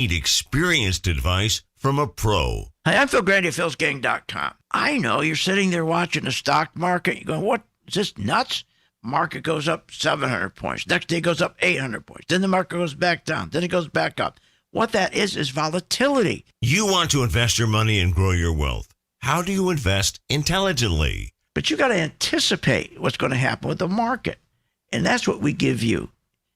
Need experienced advice from a pro. Hi, I'm Phil Grande of philsgang.com. I know you're sitting there watching the stock market. You're going, what? Is this nuts? Market goes up 700 points. Next day goes up 800 points. Then the market goes back down. Then it goes back up. What that is volatility. You want to invest your money and grow your wealth. How do you invest intelligently? But you got to anticipate what's going to happen with the market. And that's what we give you.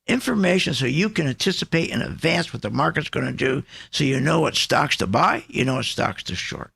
Information so you can anticipate in advance what the market's going to do, so you know what stocks to buy, you know what stocks to short.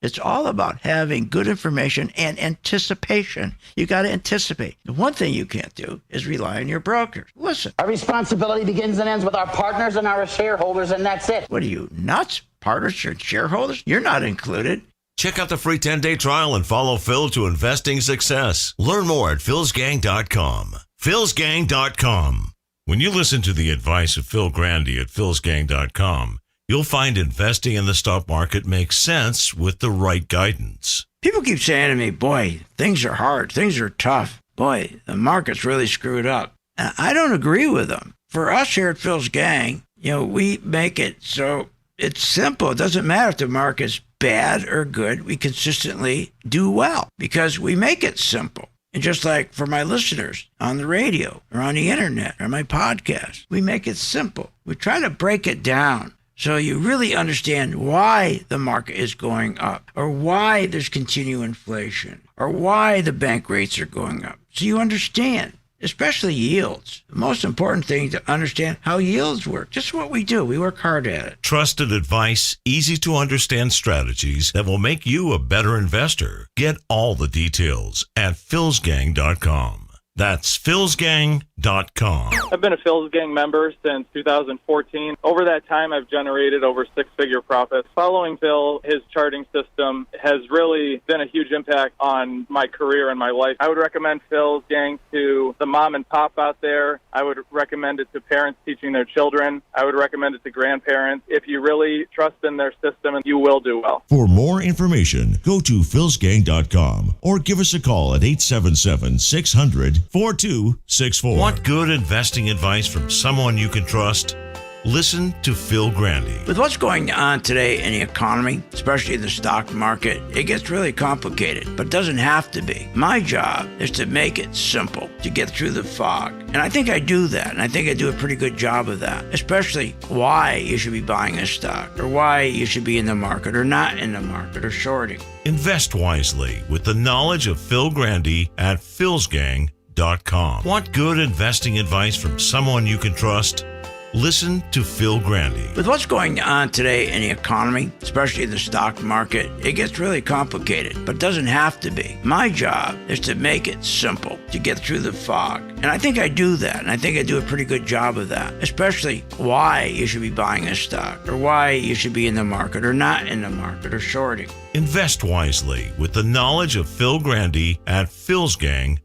It's all about having good information and anticipation. You got to anticipate. The one thing you can't do is rely on your brokers. Listen. Our responsibility begins and ends with our partners and our shareholders, and that's it. What are you, nuts? Partners or shareholders? You're not included. Check out the free 10-day trial and follow Phil to investing success. Learn more at philsgang.com. philsgang.com. When you listen to the advice of Phil Grande at philsgang.com, you'll find investing in the stock market makes sense with the right guidance. People keep saying to me, boy, things are hard. Things are tough. Boy, the market's really screwed up. And I don't agree with them. For us here at Phil's Gang, we make it so it's simple. It doesn't matter if the market's bad or good. We consistently do well because we make it simple. And just like for my listeners on the radio or on the internet or my podcast, we make it simple. We try to break it down so you really understand why the market is going up or why there's continued inflation or why the bank rates are going up. So you understand, especially yields. The most important thing to understand how yields work. Just what we do. We work hard at it. Trusted advice, easy to understand strategies that will make you a better investor. Get all the details at philsgang.com. That's philsgang.com. I've been a Phil's Gang member since 2014. Over that time, I've generated over six-figure profits. Following Phil, his charting system has really been a huge impact on my career and my life. I would recommend Phil's Gang to the mom and pop out there. I would recommend it to parents teaching their children. I would recommend it to grandparents. If you really trust in their system, you will do well. For more information, go to philsgang.com or give us a call at 877-600-4264. Want good investing advice from someone you can trust? Listen to Phil Grande. With what's going on today in the economy, especially the stock market, it gets really complicated, but it doesn't have to be. My job is to make it simple, to get through the fog. And I think I do that, and I think I do a pretty good job of that, especially why you should be buying a stock, or why you should be in the market, or not in the market, or shorting. Invest wisely with the knowledge of Phil Grande at philsgang.com. Want good investing advice from someone you can trust? Listen to Phil Grande. With what's going on today in the economy, especially the stock market, it gets really complicated, but it doesn't have to be. My job is to make it simple, to get through the fog. And I think I do that, and I think I do a pretty good job of that, especially why you should be buying a stock, or why you should be in the market, or not in the market, or shorting. Invest wisely with the knowledge of Phil Grande at philsgang.com.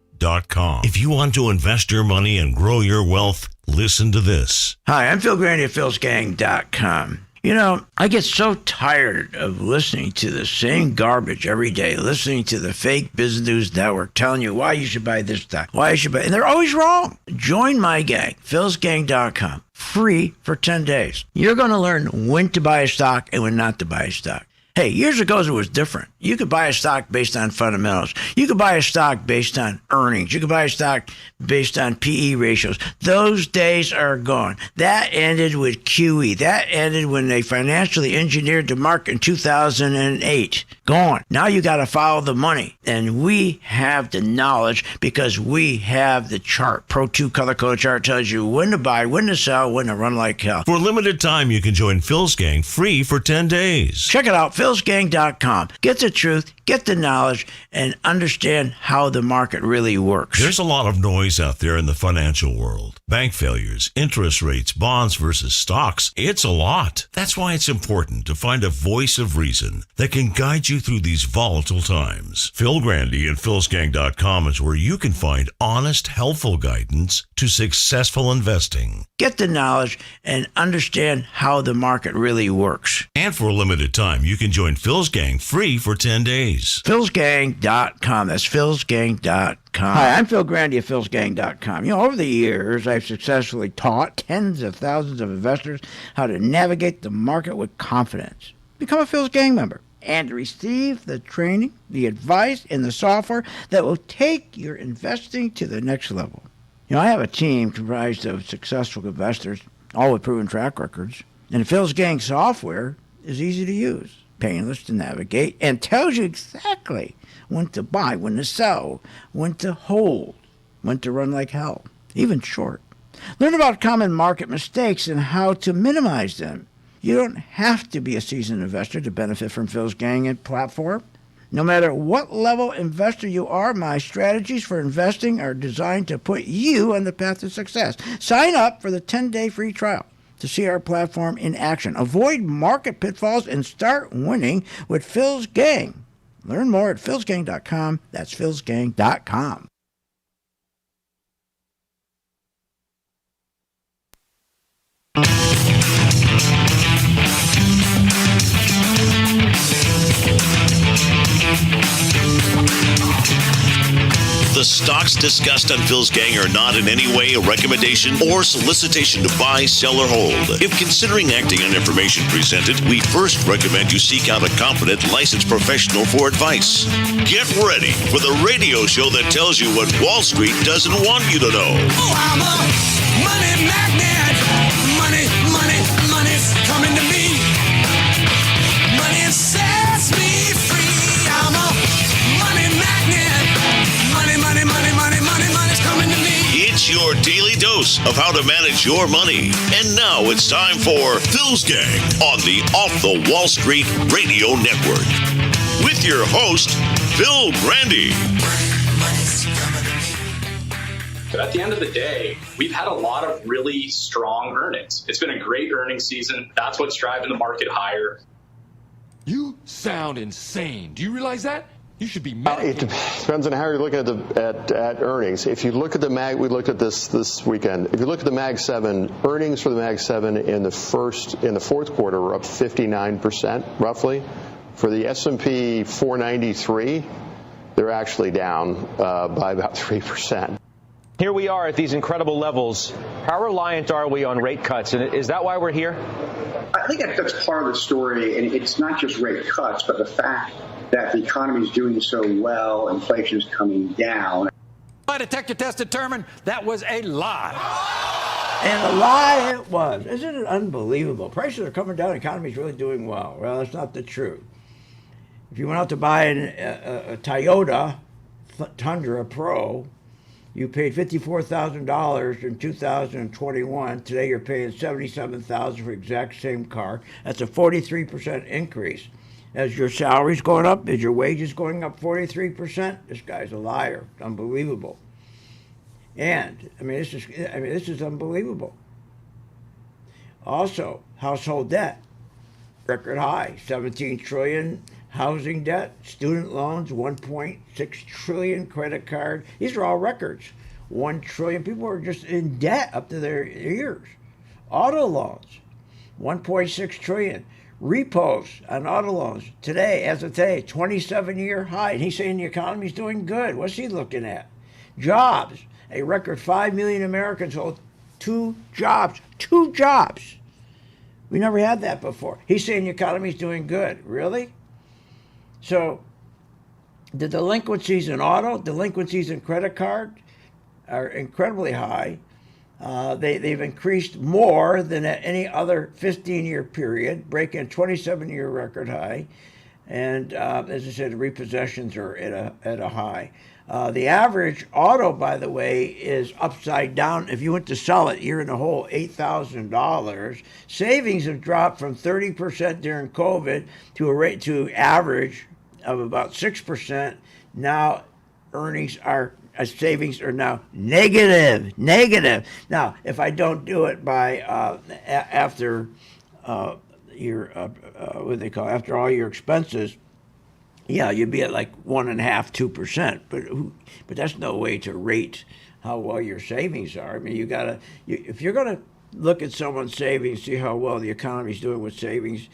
If you want to invest your money and grow your wealth, listen to this. Hi, I'm Phil Grande at philsgang.com. I get so tired of listening to the same garbage every day, listening to the fake business news network telling you why you should buy this stock, why you should buy, and they're always wrong. Join my gang, philsgang.com, free for 10 days. You're going to learn when to buy a stock and when not to buy a stock. Hey, years ago it was different. You could buy a stock based on fundamentals. You could buy a stock based on earnings. You could buy a stock based on PE ratios. Those days are gone. That ended with QE. That ended when they financially engineered the market in 2008. Gone. Now you got to follow the money. And we have the knowledge because we have the chart. Pro 2 color-coded chart tells you when to buy, when to sell, when to run like hell. For a limited time, you can join Phil's Gang free for 10 days. Check it out, philsgang.com. Get the truth, get the knowledge, and understand how the market really works. There's a lot of noise out there in the financial world. Bank failures, interest rates, bonds versus stocks. It's a lot. That's why it's important to find a voice of reason that can guide you through these volatile times. Phil Grande at philsgang.com is where you can find honest, helpful guidance to successful investing. Get the knowledge and understand how the market really works. And for a limited time, you can join Phil's gang free for 10 days. philsgang.com. That's philsgang.com. Hi, I'm Phil Grande of philsgang.com. Over the years, I've successfully taught tens of thousands of investors how to navigate the market with confidence. Become a Phil's Gang member and receive the training, the advice, and the software that will take your investing to the next level. I have a team comprised of successful investors, all with proven track records. And Phil's Gang software is easy to use, painless to navigate, and tells you exactly when to buy, when to sell, when to hold, when to run like hell, even short. Learn about common market mistakes and how to minimize them. You don't have to be a seasoned investor to benefit from Phil's Gang and platform. No matter what level investor you are, my strategies for investing are designed to put you on the path to success. Sign up for the 10-day free trial to see our platform in action. Avoid market pitfalls and start winning with Phil's Gang. Learn more at philsgang.com. That's philsgang.com. The stocks discussed on Phil's Gang are not in any way a recommendation or solicitation to buy, sell, or hold. If considering acting on information presented, we first recommend you seek out a competent, licensed professional for advice. Get ready for the radio show that tells you what Wall Street doesn't want you to know. Oh, I'm a money magnet. Money, money, money's coming to me. Money sets me free. I'm a money magnet. Money, money, money, money, money, money's coming to me. It's your daily dose of how to manage your money. And now it's time for Phil's Gang on the Off the Wall Street Radio Network. With your host, Phil Grande. But at the end of the day, we've had a lot of really strong earnings. It's been a great earnings season. That's what's driving the market higher. You sound insane. Do you realize that? You should be medicated. It depends on how you're looking at earnings. If you look at the MAG, we looked at this weekend. If you look at the MAG 7, earnings for the MAG 7 in the fourth quarter were up 59% roughly. For the S&P 493, they're actually down by about 3%. Here we are at these incredible levels. How reliant are we on rate cuts? And is that why we're here? I think that's part of the story, and it's not just rate cuts, but the fact that the economy is doing so well, inflation is coming down. My detector test determined that was a lie. And a lie it was. Isn't it unbelievable? Prices are coming down, the economy is really doing well. Well, that's not the truth. If you went out to buy a Toyota Tundra Pro, you paid $54,000 in 2021. Today you're paying $77,000 for the exact same car. That's a 43% increase. As your salary's going up, is your wages going up 43%? This guy's a liar. It's unbelievable. And this is unbelievable. Also, household debt, record high, 17 trillion. Housing debt, student loans, 1.6 trillion, credit card. These are all records. 1 trillion. People are just in debt up to their ears. Auto loans, 1.6 trillion. Repos on auto loans today, as of today, 27-year high. And he's saying the economy's doing good. What's he looking at? Jobs, a record 5 million Americans hold 2 jobs. 2 jobs. We never had that before. He's saying the economy's doing good. Really? So the delinquencies in auto, delinquencies in credit card are incredibly high. They've increased more than at any other 15-year period, breaking a 27-year record high. And as I said, the repossessions are at a high. The average auto, by the way, is upside down. If you went to sell it, you're in the hole, $8,000. Savings have dropped from 30% during COVID to average of about 6%. Now savings are now negative. Now, if I don't do it by after after all your expenses, yeah, you'd be at like 1.5%, 2%. But that's no way to rate how well your savings are. I mean, if you're gonna look at someone's savings, see how well the economy's doing with savings,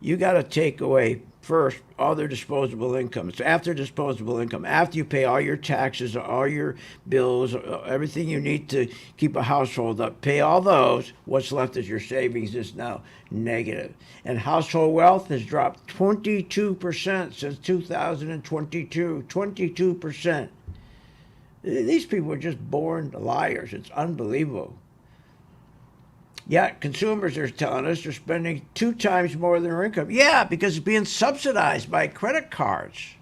you got to take away first all their disposable income. So after disposable income, after you pay all your taxes, all your bills, everything you need to keep a household up, pay all those, what's left is your savings is now negative. And household wealth has dropped 22% since 2022. 22%. These people are just born liars. It's unbelievable. Yeah, consumers are telling us they're spending 2 times more than their income. Yeah, because it's being subsidized by credit cards.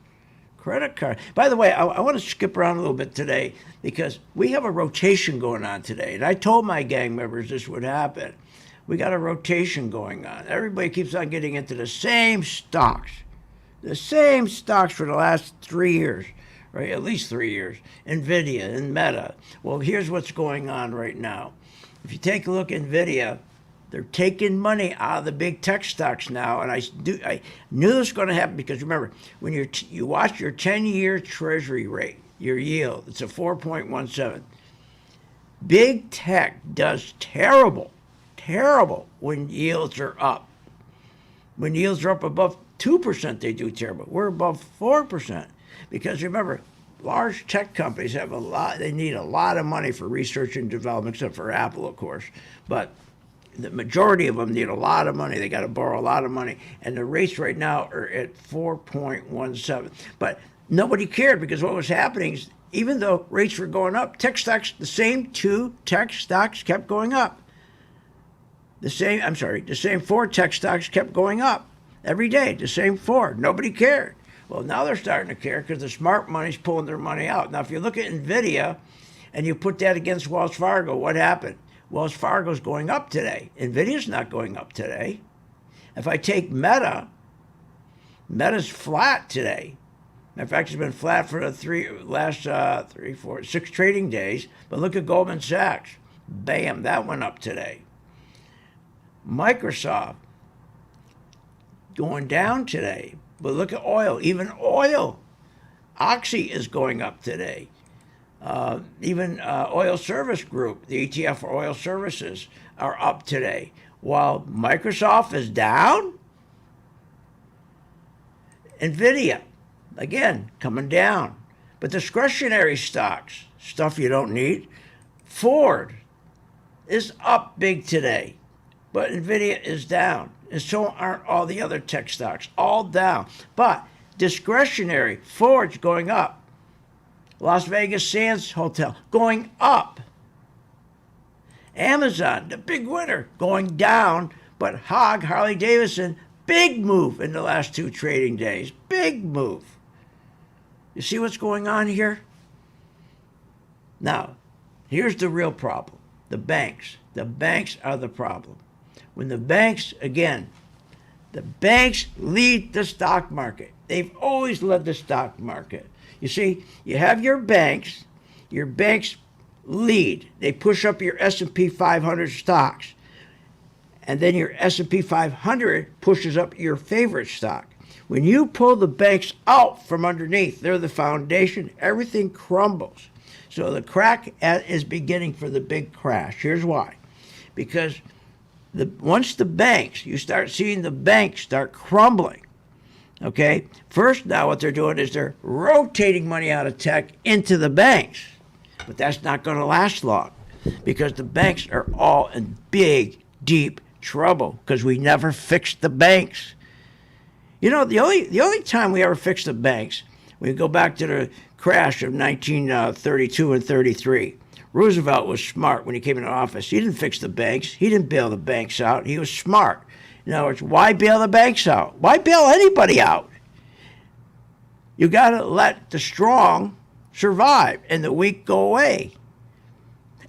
Credit card. By the way, I want to skip around a little bit today because we have a rotation going on today. And I told my gang members this would happen. We got a rotation going on. Everybody keeps on getting into the same stocks. The same stocks for the last 3 years. Right, at least 3 years. NVIDIA and Meta. Well, here's what's going on right now. If you take a look at NVIDIA, they're taking money out of the big tech stocks now, and I knew this was going to happen because remember, when you watch your 10-year Treasury rate, your yield, it's a 4.17. Big tech does terrible when yields are up. When yields are up above 2%, they do terrible. We're above 4% because remember, large tech companies have they need a lot of money for research and development, except for Apple, of course. But the majority of them need a lot of money. They got to borrow a lot of money. And the rates right now are at 4.17. But nobody cared because what was happening is even though rates were going up, tech stocks, the same 2 tech stocks kept going up. The same 4 tech stocks kept going up every day, the same 4. Nobody cared. Well, now they're starting to care because the smart money's pulling their money out. Now, if you look at NVIDIA and you put that against Wells Fargo, what happened? Wells Fargo's going up today. NVIDIA's not going up today. If I take Meta's flat today. In fact, it's been flat for the last 6 trading days. But look at Goldman Sachs. Bam, that went up today. Microsoft going down today. But look at oil. Even oil. Oxy is going up today. Even Oil Service Group, the ETF for oil services, are up today. While Microsoft is down. NVIDIA, again, coming down. But discretionary stocks, stuff you don't need. Ford is up big today. But NVIDIA is down. And so aren't all the other tech stocks, all down. But discretionary, Ford's going up. Las Vegas Sands Hotel going up. Amazon, the big winner, going down. But Harley Davidson, big move in the last 2 trading days. Big move. You see what's going on here? Now, here's the real problem. The banks. The banks are the problem. When the banks lead the stock market. They've always led the stock market. You see, you have your banks lead. They push up your S&P 500 stocks. And then your S&P 500 pushes up your favorite stock. When you pull the banks out from underneath, they're the foundation, everything crumbles. So the crack is beginning for the big crash. Here's why. Because once the banks, you start seeing the banks start crumbling, okay? First, now what they're doing is they're rotating money out of tech into the banks. But that's not going to last long because the banks are all in big, deep trouble because we never fixed the banks. You know, the only time we ever fixed the banks, we go back to the crash of 1932 and 33. Roosevelt was smart when he came into office. He didn't fix the banks. He didn't bail the banks out. He was smart. In other words, why bail the banks out? Why bail anybody out? You got to let the strong survive and the weak go away.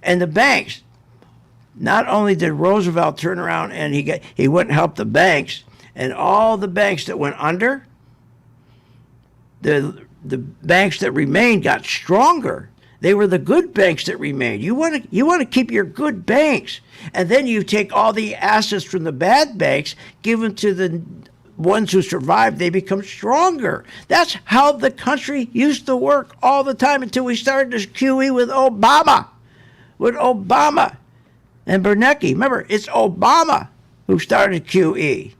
And the banks, not only did Roosevelt turn around and he went and helped the banks, and all the banks that went under, the banks that remained got stronger. They were the good banks that remained. You want to keep your good banks, and then you take all the assets from the bad banks, give them to the ones who survived. They become stronger. That's how the country used to work all the time until we started this QE with Obama. With Obama and Bernanke. Remember, it's Obama who started QE.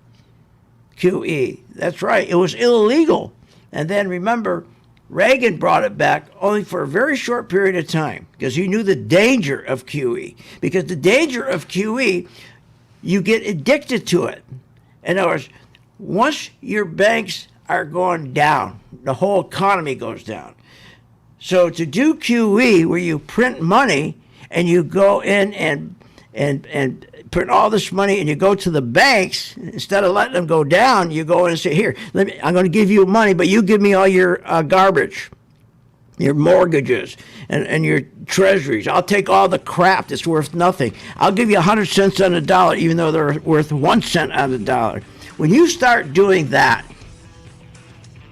QE. That's right. It was illegal. And then remember, Reagan brought it back only for a very short period of time because he knew the danger of QE. Because the danger of QE, you get addicted to it. In other words, once your banks are going down, the whole economy goes down. So to do QE, where you print money and you go in and print all this money and you go to the banks, instead of letting them go down, you go in and say, here, I'm going to give you money, but you give me all your garbage, your mortgages and your treasuries. I'll take all the crap that's worth nothing. I'll give you 100 cents on the dollar, even though they're worth 1 cent on the dollar. When you start doing that,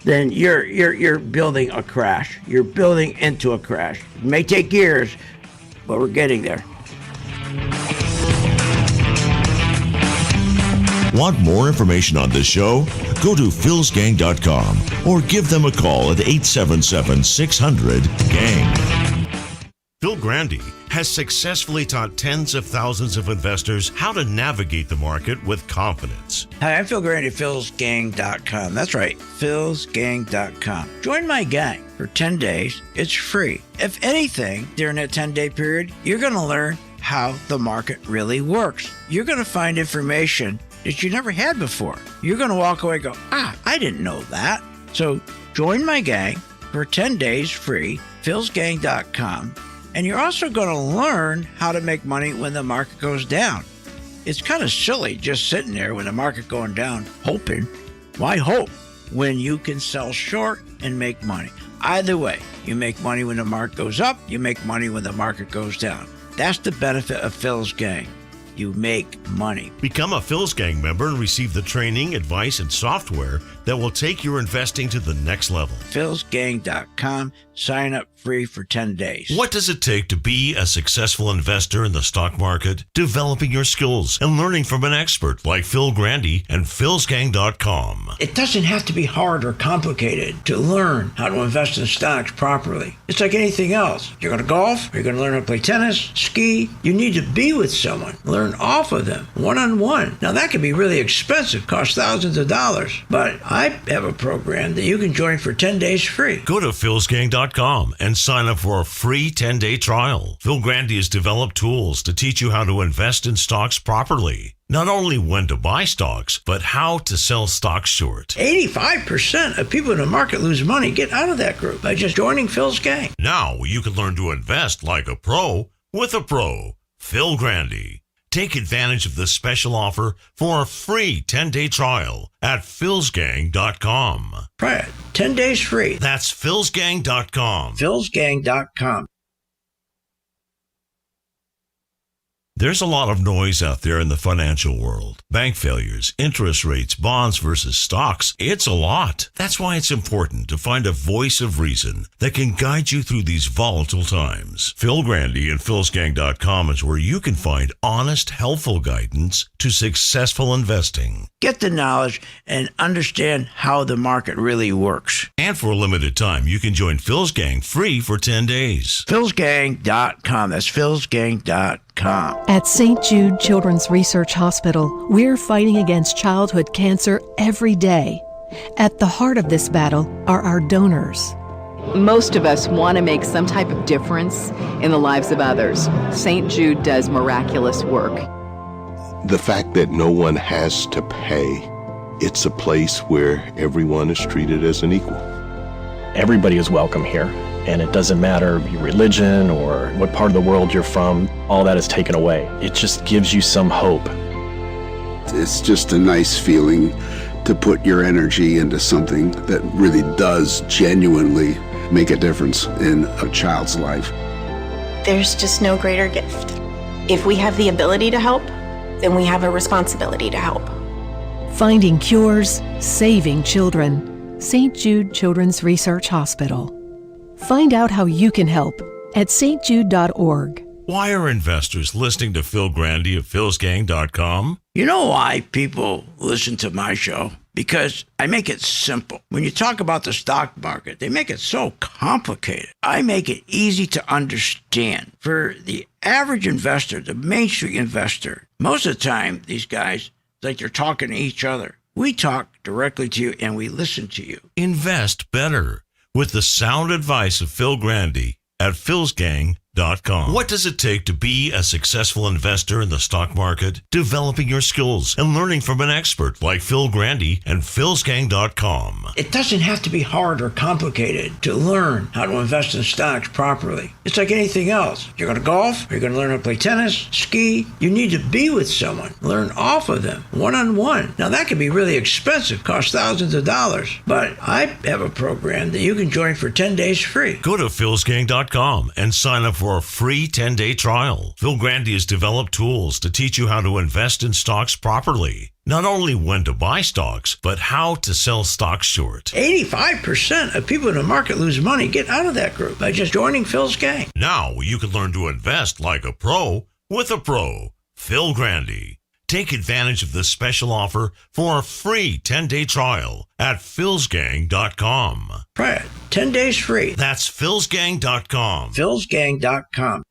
then you're building a crash. You're building into a crash. It may take years, but we're getting there. Want more information on this show? Go to philsgang.com or give them a call at 877-600-GANG. Phil Grande has successfully taught tens of thousands of investors how to navigate the market with confidence. Hi, I'm Phil Grande at philsgang.com. That's right, philsgang.com. Join my gang for 10 days. It's free. If anything, during that 10-day period, you're going to learn how the market really works. You're going to find information that you never had before. You're going to walk away and go, I didn't know that. So join my gang for 10 days free, philsgang.com. And you're also going to learn how to make money when the market goes down. It's kind of silly just sitting there when the market going down, hoping. Why hope when you can sell short and make money? Either way, you make money when the market goes up, you make money when the market goes down. That's the benefit of Phil's Gang. You make money. Become a Phil's Gang member and receive the training, advice, and software that will take your investing to the next level. philsgang.com. Sign up free for 10 days. What does it take to be a successful investor in the stock market? Developing your skills and learning from an expert like Phil Grande and philsgang.com. It doesn't have to be hard or complicated to learn how to invest in stocks properly. It's like anything else. You're going to golf, you're going to learn how to play tennis, ski. You need to be with someone. Learn off of them, one-on-one. Now, that can be really expensive, cost thousands of dollars. But I have a program that you can join for 10 days free. Go to philsgang.com and sign up for a free 10-day trial. Phil Grande has developed tools to teach you how to invest in stocks properly. Not only when to buy stocks, but how to sell stocks short. 85% of people in the market lose money. Get out of that group by just joining Phil's Gang. Now you can learn to invest like a pro with a pro, Phil Grande. Take advantage of this special offer for a free 10-day trial at philsgang.com. Try it. 10 days free. That's philsgang.com. philsgang.com. There's a lot of noise out there in the financial world. Bank failures, interest rates, bonds versus stocks. It's a lot. That's why it's important to find a voice of reason that can guide you through these volatile times. Phil Grande and philsgang.com is where you can find honest, helpful guidance to successful investing. Get the knowledge and understand how the market really works. And for a limited time, you can join Phil's Gang free for 10 days. philsgang.com. That's philsgang.com. At St. Jude Children's Research Hospital, we're fighting against childhood cancer every day. At the heart of this battle are our donors. Most of us want to make some type of difference in the lives of others. St. Jude does miraculous work. The fact that no one has to pay, it's a place where everyone is treated as an equal. Everybody is welcome here. And it doesn't matter your religion or what part of the world you're from, all that is taken away. It just gives you some hope. It's just a nice feeling to put your energy into something that really does genuinely make a difference in a child's life. There's just no greater gift. If we have the ability to help, then we have a responsibility to help. Finding cures, saving children. St. Jude Children's Research Hospital. Find out how you can help at stjude.org. Why are investors listening to Phil Grande of philsgang.com? You know why people listen to my show? Because I make it simple. When you talk about the stock market, they make it so complicated. I make it easy to understand. For the average investor, the Main Street investor, most of the time, these guys, it's like they're talking to each other. We talk directly to you and we listen to you. Invest better with the sound advice of Phil Grande at philsgang.com. What does it take to be a successful investor in the stock market? Developing your skills and learning from an expert like Phil Grande and philsgang.com. It doesn't have to be hard or complicated to learn how to invest in stocks properly. It's like anything else. You're going to golf, or you're going to learn how to play tennis, ski. You need to be with someone. Learn off of them, one-on-one. Now, that can be really expensive, cost thousands of dollars. But I have a program that you can join for 10 days free. Go to philsgang.com and sign up for a free 10-day trial. Phil Grande has developed tools to teach you how to invest in stocks properly. Not only when to buy stocks, but how to sell stocks short. 85% of people in the market lose money. Get out of that group by just joining Phil's gang. Now you can learn to invest like a pro with a pro, Phil Grande. Take advantage of this special offer for a free 10-day trial at philsgang.com. Try it. 10 days free. That's philsgang.com. philsgang.com.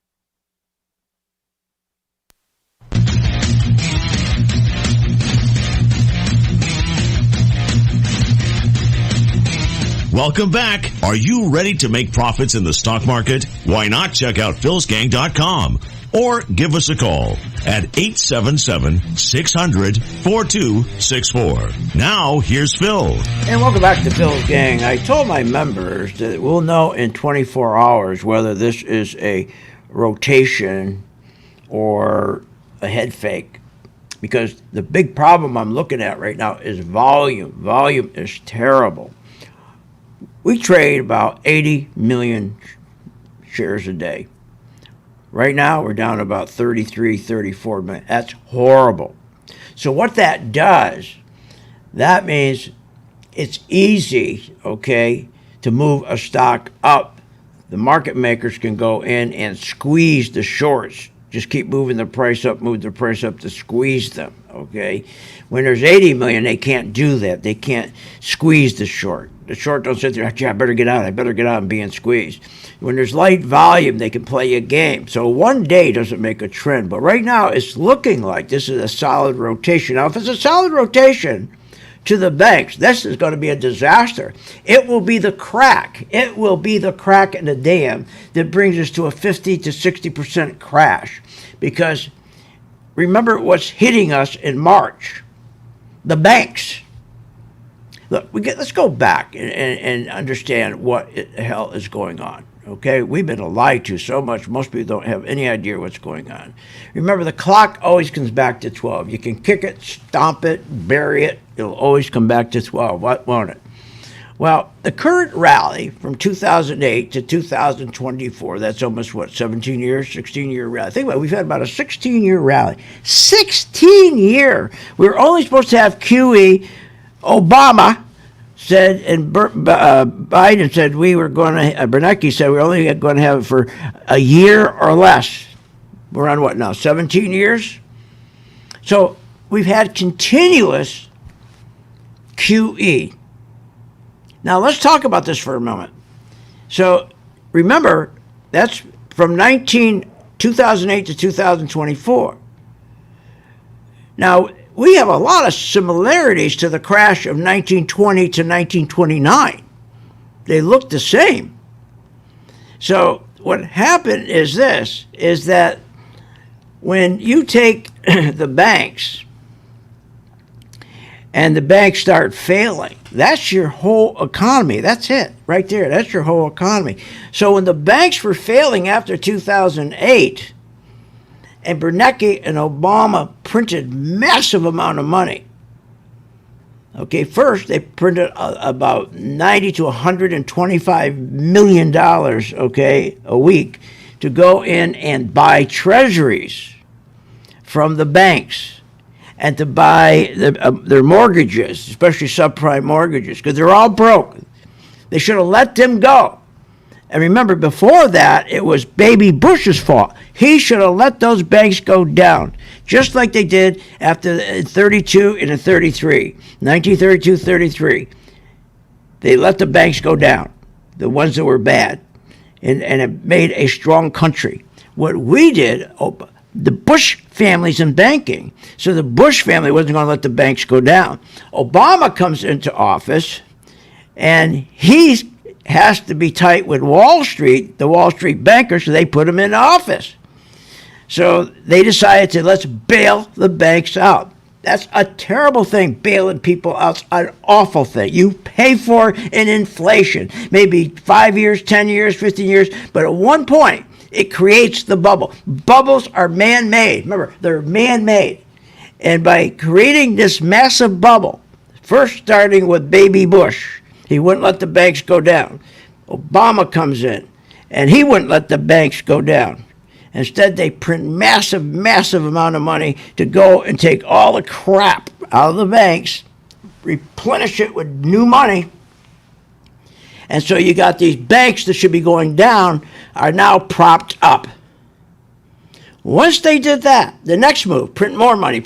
Welcome back. Are you ready to make profits in the stock market? Why not check out philsgang.com or give us a call at 877-600-4264. Now, here's Phil. And welcome back to Phil's Gang. I told my members that we'll know in 24 hours whether this is a rotation or a head fake. Because the big problem I'm looking at right now is volume. Volume is terrible. We trade about 80 million shares a day. Right now, we're down to about 33, 34 million. That's horrible. So what that does, that means it's easy, okay, to move a stock up. The market makers can go in and squeeze the shorts. Just keep moving the price up, move the price up to squeeze them, okay? When there's 80 million, they can't do that. They can't squeeze the short. The short don't sit there, I better get out and being squeezed. When there's light volume, they can play a game. So one day doesn't make a trend. But right now, it's looking like this is a solid rotation. Now, if it's a solid rotation to the banks, this is going to be a disaster. It will be the crack. It will be the crack in the dam that brings us to a 50 to 60% crash. Because remember what's hitting us in March. The banks. Look, let's go back and understand what the hell is going on. Okay, we've been lied to so much, most people don't have any idea what's going on. Remember, the clock always comes back to 12. You can kick it, stomp it, bury it. It'll always come back to 12, won't it? Well, the current rally from 2008 to 2024, that's almost, 17 years, 16-year rally. Think about it, we've had about a 16-year rally. 16-year! We were only supposed to have QE. Obama said, and Biden said we were going to, Bernanke said we were only going to have it for a year or less. We're on what now, 17 years? So we've had continuous QE. Now let's talk about this for a moment. So remember, that's from 2008 to 2024. Now, we have a lot of similarities to the crash of 1920 to 1929. They look the same. So what happened is this, is that when you take the banks and the banks start failing, that's your whole economy. That's it right there. That's your whole economy. So when the banks were failing after 2008, and Bernanke and Obama printed massive amount of money. Okay, first they printed about $90 to $125 million, okay, a week to go in and buy treasuries from the banks and to buy their mortgages, especially subprime mortgages, because they're all broke. They should have let them go. And remember, before that, it was Baby Bush's fault. He should have let those banks go down, just like they did after 32 and 33, 1932, 33. They let the banks go down, the ones that were bad, and it made a strong country. What we did, the Bush family's in banking. So the Bush family wasn't going to let the banks go down. Obama comes into office, and he has to be tight with Wall Street, the Wall Street bankers, so they put him in office. So they decided to let's bail the banks out. That's a terrible thing, bailing people out. An awful thing. You pay for in inflation, maybe 5 years, 10 years, 15 years, but at one point, it creates the bubble. Bubbles are man-made. Remember, they're man-made. And by creating this massive bubble, first starting with baby Bush, he wouldn't let the banks go down. Obama comes in, and he wouldn't let the banks go down. Instead, they print massive amount of money to go and take all the crap out of the banks, replenish it with new money. And so you got these banks that should be going down are now propped up. Once they did that, the next move, print more money,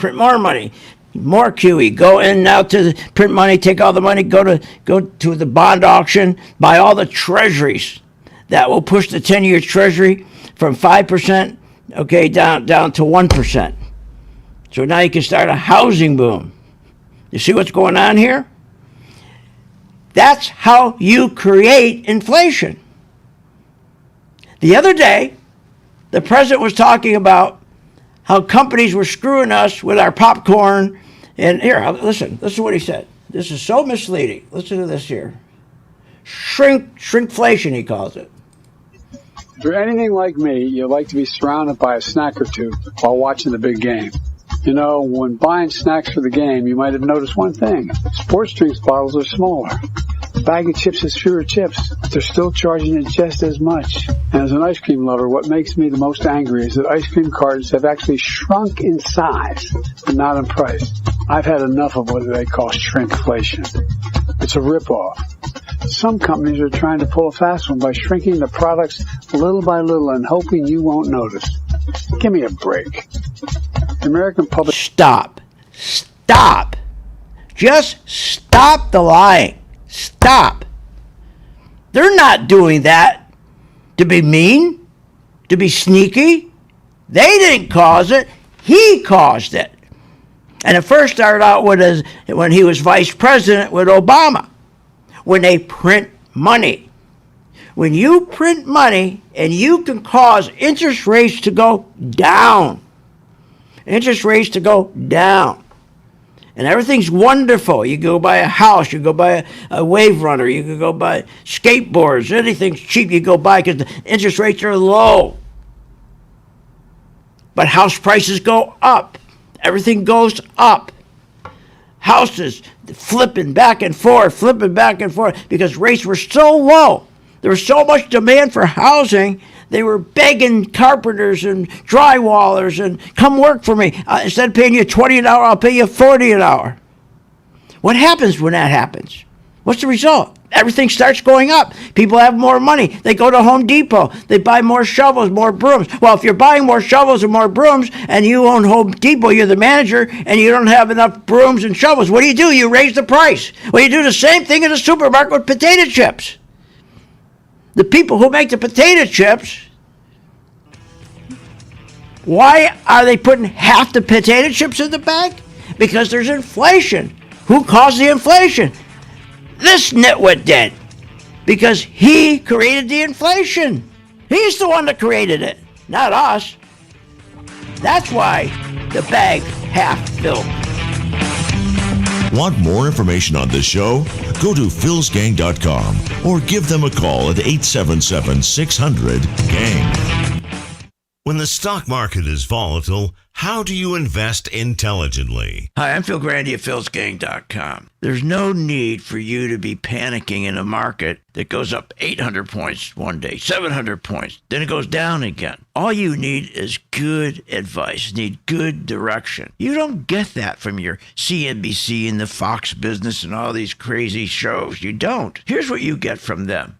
more QE, go in now to the print money, take all the money, go to the bond auction, buy all the treasuries. That will push the 10-year treasury from 5%, okay, down to 1%. So now you can start a housing boom. You see what's going on here? That's how you create inflation. The other day, the president was talking about how companies were screwing us with our popcorn. And here, listen, this is what he said. This is so misleading. Listen to this here. Shrinkflation, he calls it. If you're anything like me, you like to be surrounded by a snack or two while watching the big game. You know, when buying snacks for the game, you might have noticed one thing. Sports drinks bottles are smaller. The bag of chips has fewer chips, but they're still charging it just as much. And as an ice cream lover, what makes me the most angry is that ice cream cartons have actually shrunk in size, but not in price. I've had enough of what they call shrinkflation. It's a ripoff. Some companies are trying to pull a fast one by shrinking the products little by little and hoping you won't notice. Give me a break. The American public... Stop. Just stop the lying. Stop. They're not doing that to be mean, to be sneaky. They didn't cause it. He caused it. And it first started out when he was vice president with Obama, when they print money. When you print money and you can cause interest rates to go down. Interest rates to go down. And everything's wonderful. You go buy a house, you go buy a wave runner, you can go buy skateboards, anything's cheap you go buy because the interest rates are low. But house prices go up. Everything goes up. Houses flipping back and forth because rates were so low. There was so much demand for housing, they were begging carpenters and drywallers and come work for me. Instead of paying you $20 an hour, I'll pay you $40 an hour. What happens when that happens? What's the result? Everything starts going up. People have more money. They go to Home Depot. They buy more shovels, more brooms. Well, if you're buying more shovels and more brooms and you own Home Depot, you're the manager, and you don't have enough brooms and shovels, what do? You raise the price. Well, you do the same thing in the supermarket with potato chips. The people who make the potato chips, why are they putting half the potato chips in the bag? Because there's inflation. Who caused the inflation? This nitwit did. Because he created the inflation. He's the one that created it, not us. That's why the bag's half filled. Want more information on this show? Go to philsgang.com or give them a call at 877-600-GANG. When the stock market is volatile, how do you invest intelligently? Hi, I'm Phil Grande at philsgang.com. There's no need for you to be panicking in a market that goes up 800 points one day, 700 points, then it goes down again. All you need is good advice, need good direction. You don't get that from your CNBC and the Fox Business and all these crazy shows. You don't. Here's what you get from them.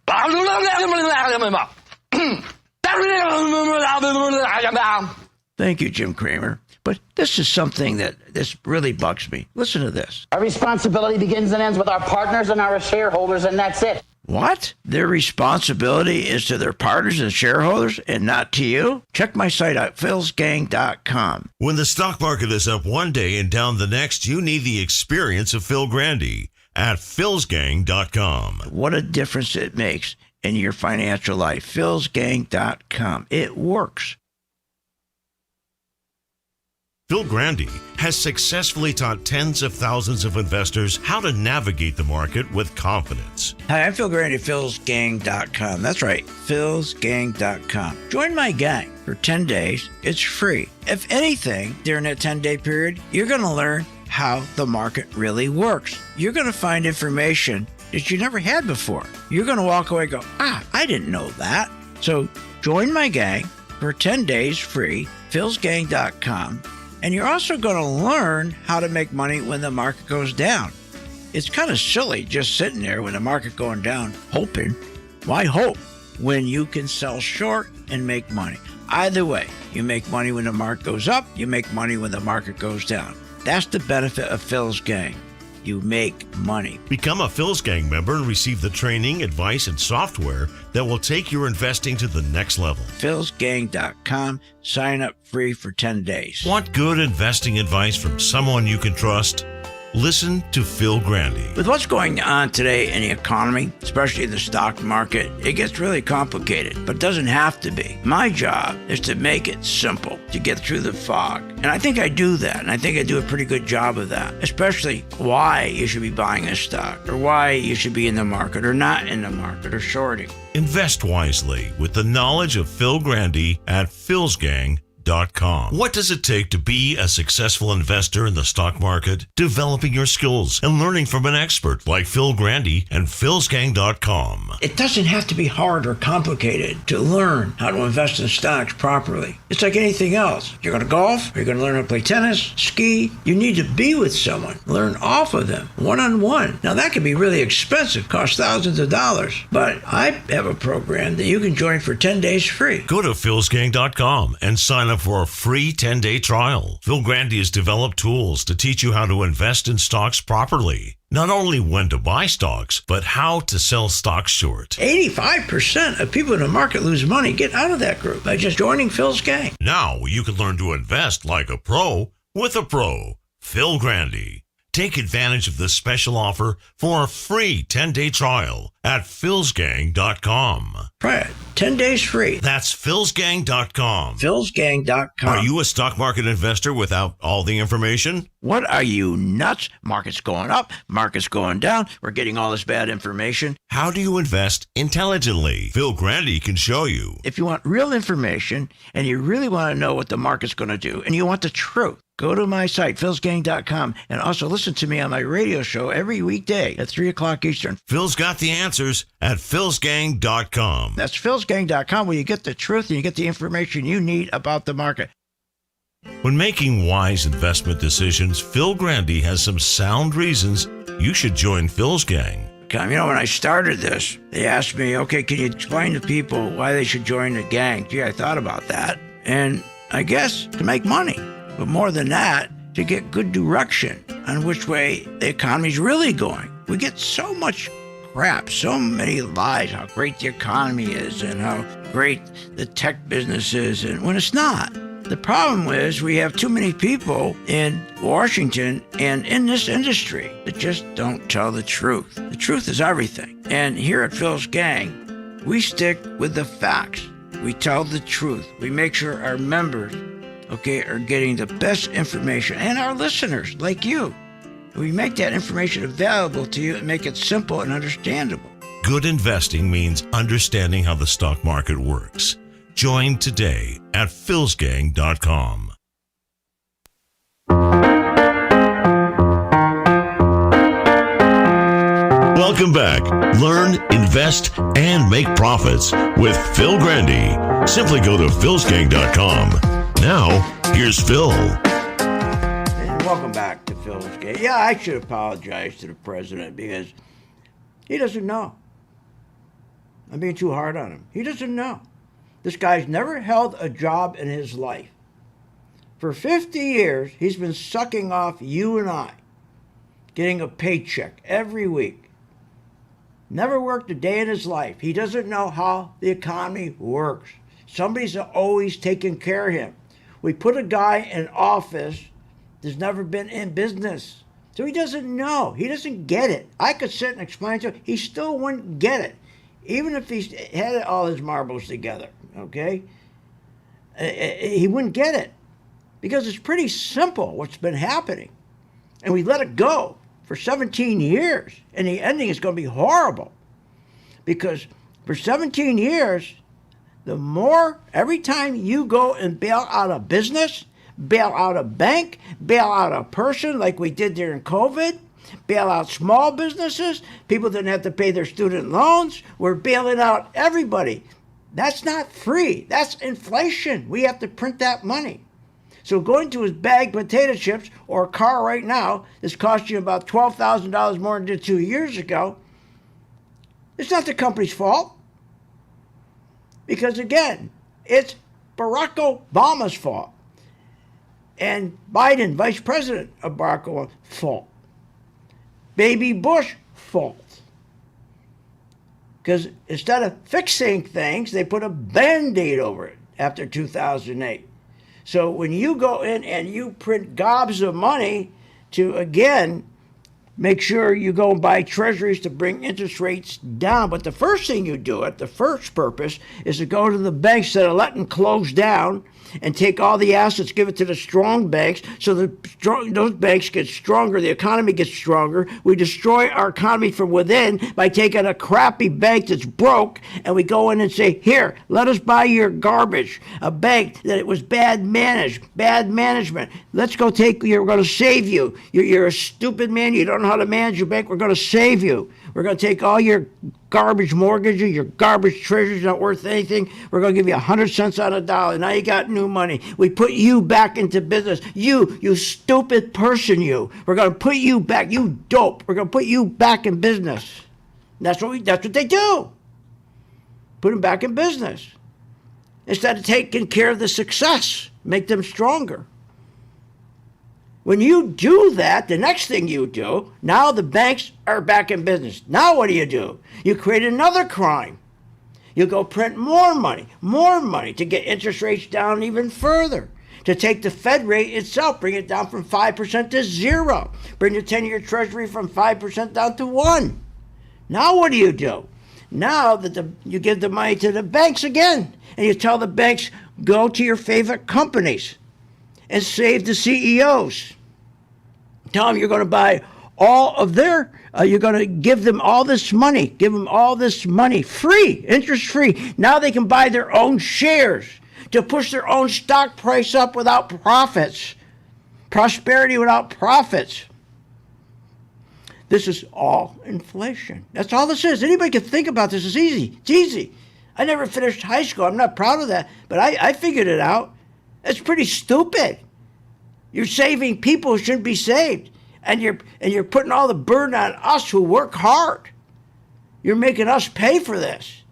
Thank you, Jim Cramer. But this is something that this really bugs me. Listen to this. Our responsibility begins and ends with our partners and our shareholders, and that's it. What? Their responsibility is to their partners and shareholders and not to you? Check my site out, philsgang.com. When the stock market is up one day and down the next, you need the experience of Phil Grande at philsgang.com. What a difference it makes in your financial life. philsgang.com. It works. Phil Grande has successfully taught tens of thousands of investors how to navigate the market with confidence. Hi, I'm Phil Grande, philsgang.com. That's right, philsgang.com. Join my gang for 10 days. It's free. If anything, during that 10-day period, you're going to learn how the market really works. You're going to find information that you never had before. You're going to walk away and go, I didn't know that. So join my gang for 10 days free, philsgang.com. And you're also going to learn how to make money when the market goes down. It's kind of silly just sitting there when the market going down, hoping. Why hope when you can sell short and make money? Either way, you make money when the market goes up, you make money when the market goes down. That's the benefit of Phil's Gang. You make money. Become a Phil's Gang member and receive the training, advice, and software that will take your investing to the next level. philsgang.com. Sign up free for 10 days. Want good investing advice from someone you can trust? Listen to Phil Grande. With what's going on today in the economy, especially in the stock market, it gets really complicated, but it doesn't have to be. My job is to make it simple, to get through the fog. And I think I do that, and I think I do a pretty good job of that, especially why you should be buying a stock, or why you should be in the market, or not in the market, or shorting. Invest wisely with the knowledge of Phil Grande at philsgang.com. What does it take to be a successful investor in the stock market? Developing your skills and learning from an expert like Phil Grande and philsgang.com. It doesn't have to be hard or complicated to learn how to invest in stocks properly. It's like anything else. You're going to golf, or you're going to learn how to play tennis, ski. You need to be with someone, learn off of them, one-on-one. Now that can be really expensive, cost thousands of dollars, but I have a program that you can join for 10 days free. Go to philsgang.com and sign up for a free 10-day trial. Phil Grande has developed tools to teach you how to invest in stocks properly. Not only when to buy stocks, but how to sell stocks short. 85% of people in the market lose money. Get out of that group by just joining Phil's Gang. Now you can learn to invest like a pro with a pro. Phil Grande. Take advantage of this special offer for a free 10-day trial at philsgang.com. Try it. 10 days free. That's philsgang.com. philsgang.com. Are you a stock market investor without all the information? What, are you nuts? Market's going up, market's going down. We're getting all this bad information. How do you invest intelligently? Phil Grande can show you. If you want real information and you really want to know what the market's going to do and you want the truth, go to my site, philsgang.com, and also listen to me on my radio show every weekday at 3 o'clock Eastern. Phil's got the answers at philsgang.com. That's philsgang.com, where you get the truth and you get the information you need about the market. When making wise investment decisions, Phil Grande has some sound reasons you should join Phil's Gang. You know, when I started this, they asked me, okay, can you explain to people why they should join the gang? Gee, I thought about that. And I guess to make money. But more than that, to get good direction on which way the economy's really going. We get so much crap, so many lies, how great the economy is and how great the tech business is, and when it's not. The problem is we have too many people in Washington and in this industry that just don't tell the truth. The truth is everything. And here at Phil's Gang, we stick with the facts. We tell the truth. We make sure our members, are getting the best information, and our listeners, like you. We make that information available to you and make it simple and understandable. Good investing means understanding how the stock market works. Join today at philsgang.com. Welcome back. Learn, invest, and make profits with Phil Grande. Simply go to philsgang.com. Now, here's Phil. And welcome back to Phil's Gang. Yeah, I should apologize to the president because he doesn't know. I'm being too hard on him. He doesn't know. This guy's never held a job in his life. For 50 years, he's been sucking off you and I, getting a paycheck every week. Never worked a day in his life. He doesn't know how the economy works. Somebody's always taking care of him. We put a guy in office that's never been in business. So he doesn't know. He doesn't get it. I could sit and explain to him. He still wouldn't get it. Even if he had all his marbles together, okay? He wouldn't get it. Because it's pretty simple what's been happening. And we let it go for 17 years. And the ending is going to be horrible. Because for 17 years, the more, every time you go and bail out a business, bail out a bank, bail out a person like we did during COVID, bail out small businesses, people didn't have to pay their student loans, we're bailing out everybody. That's not free. That's inflation. We have to print that money. So going to his bag of potato chips or a car right now that's costing you about $12,000 more than it did 2 years ago, it's not the company's fault. Because again, it's Barack Obama's fault. And Biden, vice president of Barack Obama's fault. Baby Bush fault. Because instead of fixing things, they put a Band-Aid over it after 2008. So when you go in and you print gobs of money to, again, make sure you go and buy treasuries to bring interest rates down. But the first thing you do, the first purpose, is to go to the banks that are letting close down and take all the assets, give it to the strong banks, so those banks get stronger, the economy gets stronger. We destroy our economy from within by taking a crappy bank that's broke, and we go in and say, here, let us buy your garbage. A bank that it was bad management. Let's go we're going to save you. You're a stupid man, you don't know how to manage your bank, we're going to save you. We're going to take all your garbage mortgages, your garbage treasuries not worth anything. We're going to give you 100 cents on a dollar. Now you got new money. We put you back into business. You stupid person, you. We're going to put you back. You dope. We're going to put you back in business. That's what they do. Put them back in business. Instead of taking care of the success, make them stronger. When you do that, the next thing you do, now the banks are back in business. Now what do? You create another crime. You go print more money to get interest rates down even further. To take the Fed rate itself, bring it down from 5% to 0. Bring the 10-year Treasury from 5% down to 1. Now what do? Now that you give the money to the banks again, and you tell the banks, go to your favorite companies and save the CEOs. Tell them you're going to buy all of you're going to give them all this money. Give them all this money free, interest free. Now they can buy their own shares to push their own stock price up without profits. Prosperity without profits. This is all inflation. That's all this is. Anybody can think about this. It's easy. It's easy. I never finished high school. I'm not proud of that, but I figured it out. It's pretty stupid. You're saving people who shouldn't be saved. And you're putting all the burden on us who work hard. You're making us pay for this.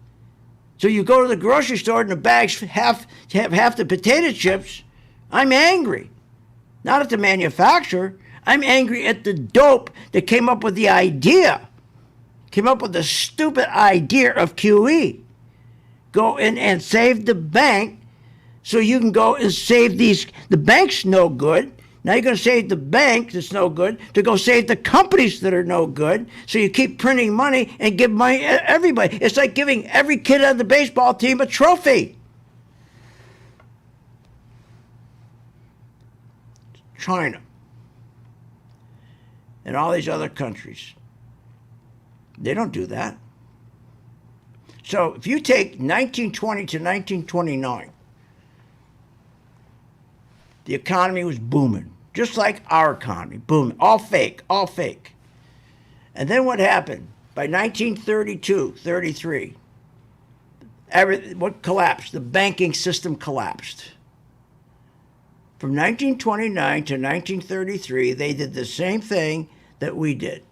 So you go to the grocery store and the bags have half the potato chips. I'm angry. Not at the manufacturer. I'm angry at the dope that came up with the idea. Came up with the stupid idea of QE. Go in and save the bank. So you can go and save the bank's no good. Now you're going to save the bank that's no good to go save the companies that are no good. So you keep printing money and give money to everybody. It's like giving every kid on the baseball team a trophy. China and all these other countries, they don't do that. So if you take 1920 to 1929, the economy was booming, just like our economy, booming, all fake. And then what happened? By 1932, 33, what collapsed? The banking system collapsed. From 1929 to 1933, they did the same thing that we did.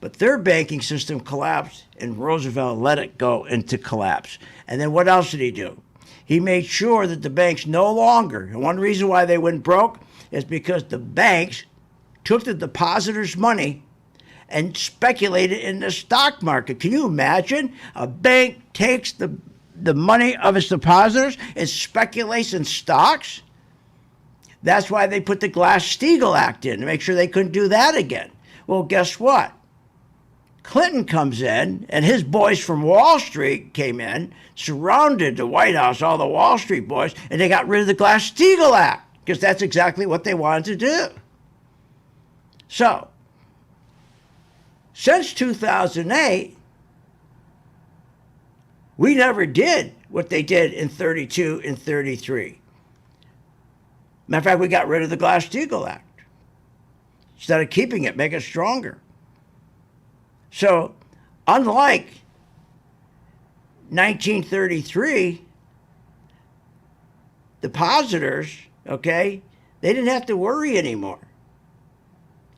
But their banking system collapsed, and Roosevelt let it go into collapse. And then what else did he do? He made sure that the banks no longer, and one reason why they went broke is because the banks took the depositors' money and speculated in the stock market. Can you imagine? A bank takes the money of its depositors and speculates in stocks? That's why they put the Glass-Steagall Act in, to make sure they couldn't do that again. Well, guess what? Clinton comes in, and his boys from Wall Street came in, surrounded the White House, all the Wall Street boys, and they got rid of the Glass-Steagall Act, because that's exactly what they wanted to do. So, since 2008, we never did what they did in 32 and 33. Matter of fact, we got rid of the Glass-Steagall Act. Instead of keeping it, make it stronger. So, unlike 1933, depositors, okay, they didn't have to worry anymore.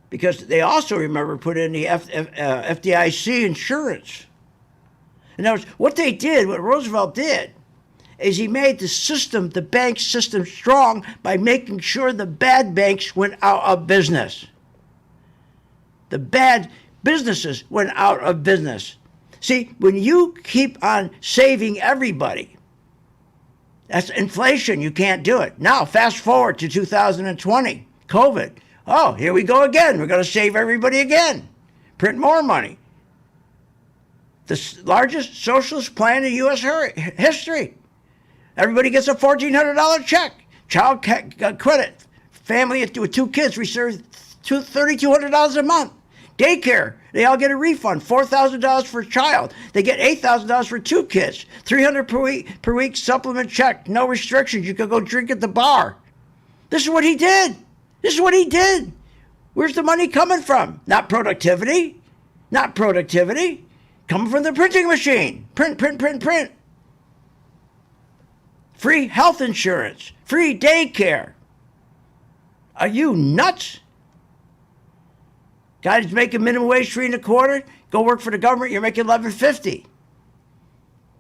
Because they also, remember, put in the FDIC insurance. In other words, what they did, what Roosevelt did, is he made the system, the bank system, strong by making sure the bad banks went out of business. The bad businesses went out of business. See, when you keep on saving everybody, that's inflation. You can't do it. Now, fast forward to 2020, COVID. Oh, here we go again. We're going to save everybody again. Print more money. The largest socialist plan in U.S. history. Everybody gets a $1,400 check. Child credit. Family with 2 kids receives $3,200 a month. Daycare, they all get a refund. $4,000 for a child. They get $8,000 for 2 kids. $300 per week supplement check. No restrictions. You can go drink at the bar. This is what he did. This is what he did. Where's the money coming from? Not productivity. Not productivity. Coming from the printing machine. Print, print, print, print. Free health insurance. Free daycare. Are you nuts? Guy that's making minimum wage $3.25, go work for the government, you're making $11.50.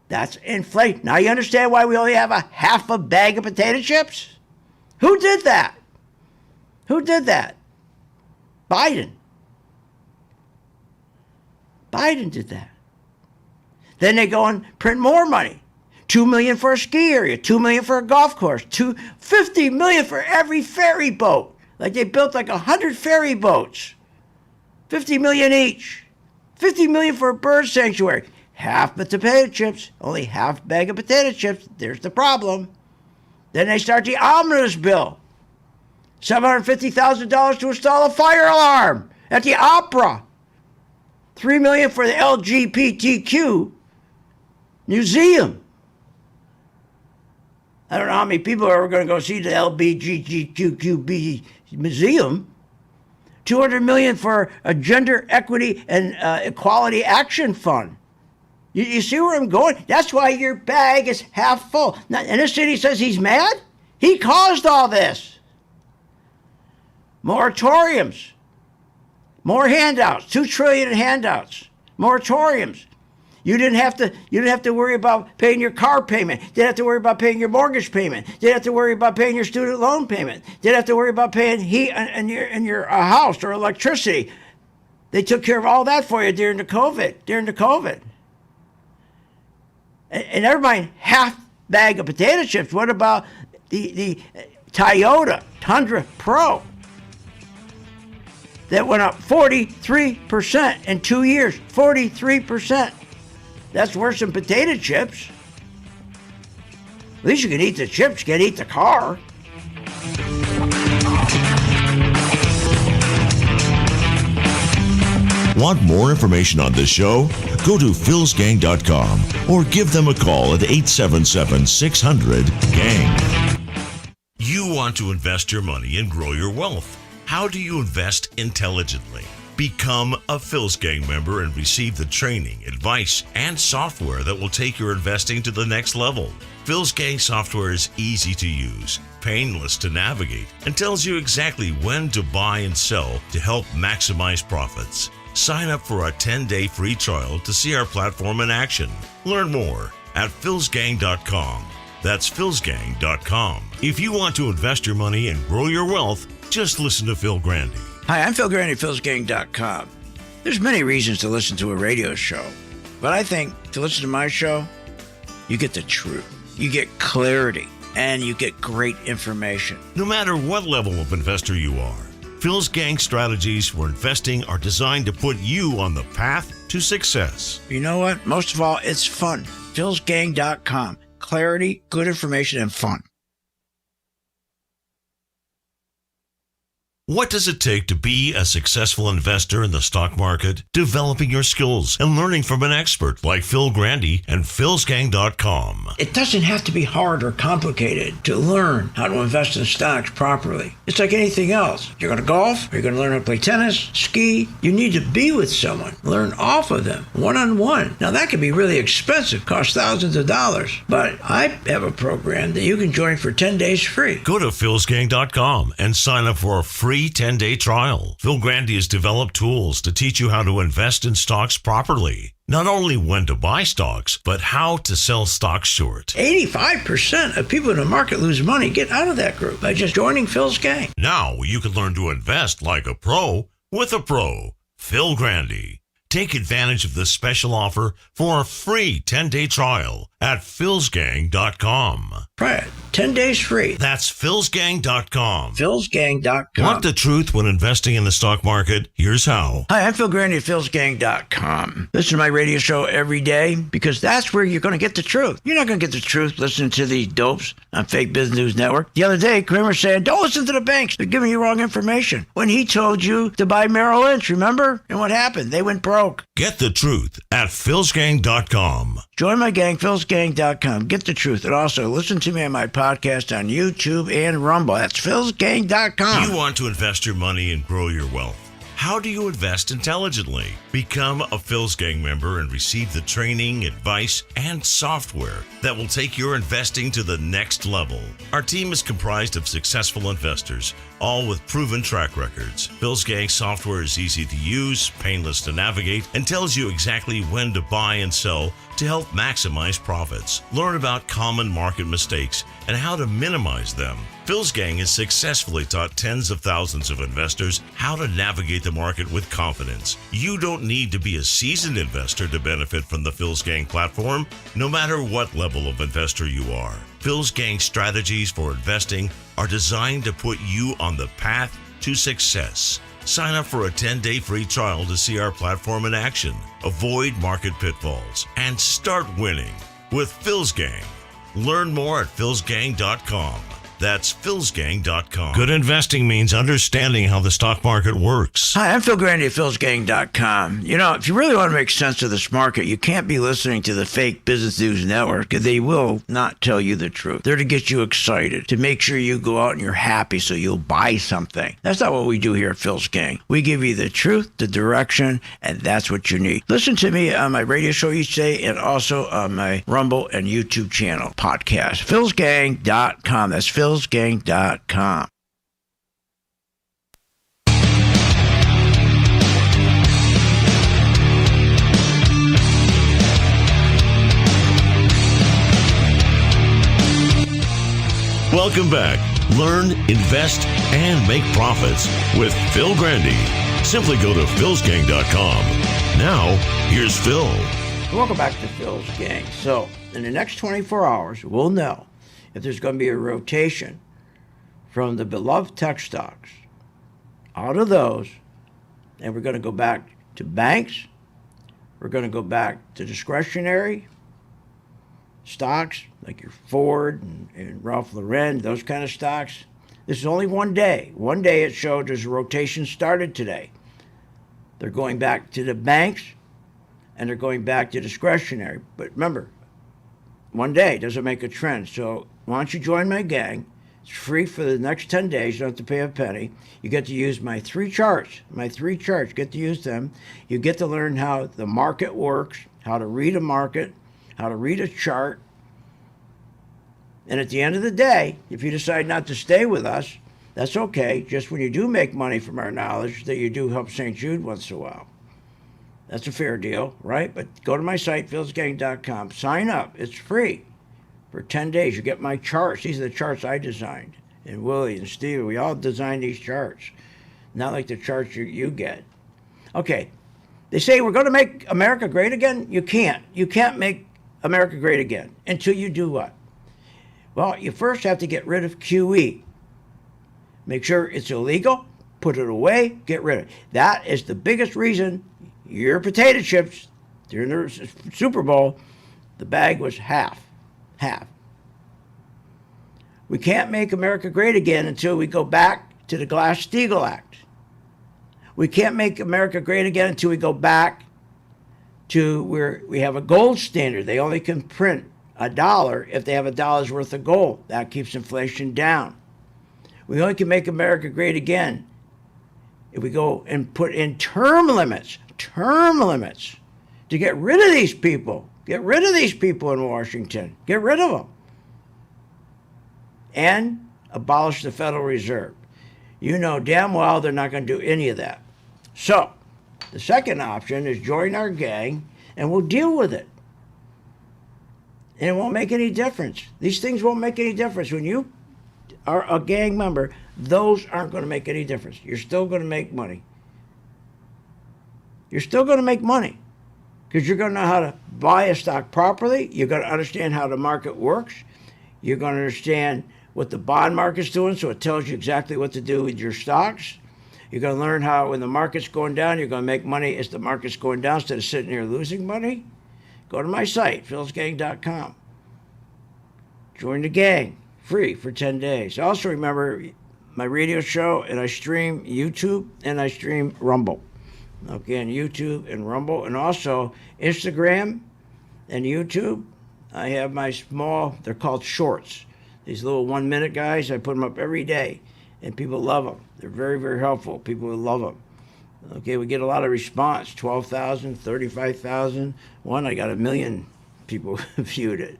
That's inflation. Now you understand why we only have a half a bag of potato chips? Who did that? Who did that? Biden. Biden did that. Then they go and print more money. $2 million for a ski area, $2 million for a golf course, $50 million for every ferry boat. Like they built like 100 ferry boats. $50 million each. $50 million for a bird sanctuary. Half the potato chips, only half bag of potato chips. There's the problem. Then they start the omnibus bill. $750,000 to install a fire alarm at the opera. $3 million for the LGBTQ museum. I don't know how many people are ever going to go see the LGBTQ museum. $200 million for a gender equity and equality action fund. You see where I'm going? That's why your bag is half full. Now, and this city says he's mad? He caused all this. Moratoriums. More handouts. $2 trillion in handouts. Moratoriums. You didn't have to worry about paying your car payment. Didn't have to worry about paying your mortgage payment. Didn't have to worry about paying your student loan payment. Didn't have to worry about paying heat in your house or electricity. They took care of all that for you during the COVID. And never mind half bag of potato chips. What about the Toyota Tundra Pro that went up 43% in 2 years? 43%. That's worse than potato chips. At least you can eat the chips, you can't eat the car. Want more information on this show? Go to philsgang.com or give them a call at 877-600-GANG. You want to invest your money and grow your wealth. How do you invest intelligently? Become a Phil's Gang member and receive the training, advice, and software that will take your investing to the next level. Phil's Gang software is easy to use, painless to navigate, and tells you exactly when to buy and sell to help maximize profits. Sign up for a 10-day free trial to see our platform in action. Learn more at philsgang.com. That's philsgang.com. If you want to invest your money and grow your wealth, just listen to Phil Grande. Hi, I'm Phil Grande, philsgang.com. There's many reasons to listen to a radio show, but I think to listen to my show, you get the truth, you get clarity, and you get great information. No matter what level of investor you are, Phil's Gang strategies for investing are designed to put you on the path to success. You know what? Most of all, it's fun. philsgang.com. Clarity, good information, and fun. What does it take to be a successful investor in the stock market? Developing your skills and learning from an expert like Phil Grande and philsgang.com. It doesn't have to be hard or complicated to learn how to invest in stocks properly. It's like anything else. You're going to golf, or you're going to learn how to play tennis, ski. You need to be with someone. Learn off of them, one-on-one. Now, that can be really expensive, cost thousands of dollars. But I have a program that you can join for 10 days free. Go to philsgang.com and sign up for a free 10-day trial. Phil Grande has developed tools to teach you how to invest in stocks properly. Not only when to buy stocks, but how to sell stocks short. 85% of people in the market lose money. Get out of that group by just joining Phil's Gang. Now you can learn to invest like a pro with a pro, Phil Grande. Take advantage of this special offer for a free 10-day trial at philsgang.com. Try it. 10 days free. That's philsgang.com. philsgang.com. Want the truth when investing in the stock market? Here's how. Hi, I'm Phil Grande at philsgang.com. Listen to my radio show every day because that's where you're going to get the truth. You're not going to get the truth listening to these dopes on Fake Business News Network. The other day, Kramer said, don't listen to the banks. They're giving you wrong information. When he told you to buy Merrill Lynch, remember? And what happened? They went broke. Get the truth at philsgang.com. Join my gang, philsgang.com. Get the truth. And also listen to me on my podcast on YouTube and Rumble. That's philsgang.com. You want to invest your money and grow your wealth. How do you invest intelligently? Become a Phil's Gang member and receive the training, advice, and software that will take your investing to the next level. Our team is comprised of successful investors, all with proven track records. Phil's Gang software is easy to use, painless to navigate, and tells you exactly when to buy and sell to help maximize profits. Learn about common market mistakes and how to minimize them. Phil's Gang has successfully taught tens of thousands of investors how to navigate the market with confidence. You don't need to be a seasoned investor to benefit from the Phil's Gang platform, no matter what level of investor you are. Phil's Gang strategies for investing are designed to put you on the path to success. Sign up for a 10-day free trial to see our platform in action, avoid market pitfalls, and start winning with Phil's Gang. Learn more at philsgang.com. That's philsgang.com. Good investing means understanding how the stock market works. Hi, I'm Phil Grande at philsgang.com. You know, if you really want to make sense of this market, you can't be listening to the Fake Business News Network. They will not tell you the truth. They're to get you excited, to make sure you go out and you're happy so you'll buy something. That's not what we do here at Phil's Gang. We give you the truth, the direction, and that's what you need. Listen to me on my radio show each day and also on my Rumble and YouTube channel podcast. philsgang.com. That's philsgang.com. Welcome back. Learn, invest, and make profits with Phil Grande. Simply go to philsgang.com. Now, here's Phil. Welcome back to Phil's Gang. So, in the next 24 hours, we'll know if there's going to be a rotation from the beloved tech stocks out of those, and we're going to go back to banks, we're going to go back to discretionary stocks like your Ford and Ralph Lauren, those kind of stocks. This is only one day. One day it showed there's a rotation started today. They're going back to the banks and they're going back to discretionary. But remember, one day doesn't make a trend. So why don't you join my gang? It's free for the next 10 days. You don't have to pay a penny. You get to use my three charts. Get to use them. You get to learn how the market works, how to read a market, how to read a chart. And at the end of the day, if you decide not to stay with us, that's okay. Just when you do make money from our knowledge, that you do help St. Jude once in a while. That's a fair deal, right? But go to my site, philsgang.com. Sign up. It's free. For 10 days, you get my charts. These are the charts I designed. And Willie and Steve, we all designed these charts. Not like the charts you get. Okay, They say we're going to make America great again. You can't. You can't make America great again until you do what? Well, you first have to get rid of QE. Make sure it's illegal, put it away, get rid of it. That is the biggest reason your potato chips during the Super Bowl, the bag was half. We can't make America great again until we go back to the Glass-Steagall Act. We can't make America great again until we go back to where we have a gold standard. They only can print $1 if they have $1 worth of gold. That keeps inflation down. We only can make America great again if we go and put in term limits to get rid of these people. Get rid of these people in Washington. Get rid of them. And abolish the Federal Reserve. You know damn well they're not going to do any of that. So, the second option is join our gang and we'll deal with it. And it won't make any difference. These things won't make any difference. When you are a gang member, those aren't going to make any difference. You're still going to make money. You're still going to make money because you're going to know how to buy a stock properly. You're going to understand how the market works. You're going to understand what the bond market's doing, so it tells you exactly what to do with your stocks. You're going to learn how when the market's going down, you're going to make money as the market's going down instead of sitting here losing money. Go to my site, philsgang.com. Join the gang, free for 10 days. Also remember my radio show, and I stream YouTube and I stream Rumble. Okay, on YouTube and Rumble, and also Instagram and YouTube. I have my small, they're called shorts. These little 1-minute guys, I put them up every day, and people love them. They're very, very helpful. People love them. Okay, we get a lot of response, 12,000, 35,000. One, I got 1 million people viewed it.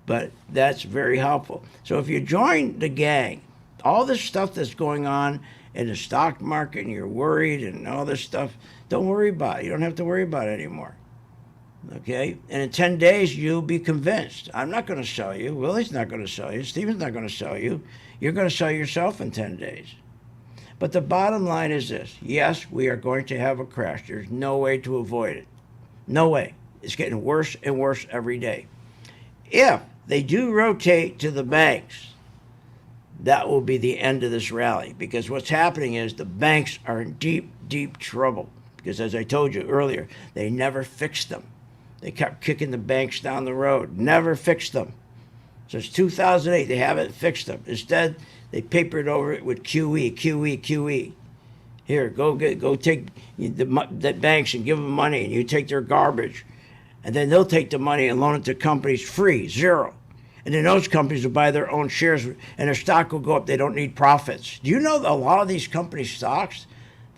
But that's very helpful. So if you join the gang, all this stuff that's going on in the stock market and you're worried and all this stuff, don't worry about it. You don't have to worry about it anymore. Okay? And in 10 days, you'll be convinced. I'm not going to sell you. Willie's not going to sell you. Steven's not going to sell you. You're going to sell yourself in 10 days. But the bottom line is this. Yes, we are going to have a crash. There's no way to avoid it. No way. It's getting worse and worse every day. If they do rotate to the banks, that will be the end of this rally. Because what's happening is the banks are in deep, deep trouble. Because as I told you earlier, they never fixed them. They kept kicking the banks down the road. Never fixed them. Since 2008, they haven't fixed them. Instead, they papered over it with QE. Here, go take the banks and give them money, and you take their garbage. And then they'll take the money and loan it to companies free, zero. And then those companies will buy their own shares, and their stock will go up. They don't need profits. Do you know that a lot of these company stocks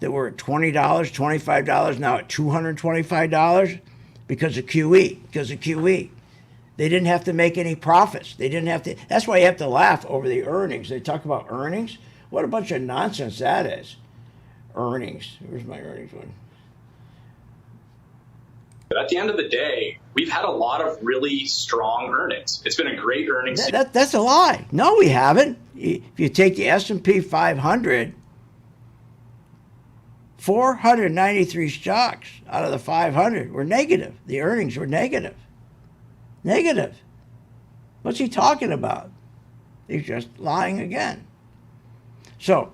that were at $20, $25, now at $225 because of QE? They didn't have to make any profits. They didn't have to. That's why you have to laugh over the earnings. They talk about earnings. What a bunch of nonsense that is. Earnings. Where's my earnings one? But at the end of the day, we've had a lot of really strong earnings. It's been a great earnings season. That's a lie. No, we haven't. If you take the S&P 500, 493 stocks out of the 500 were negative. The earnings were negative. Negative. What's he talking about? He's just lying again. So,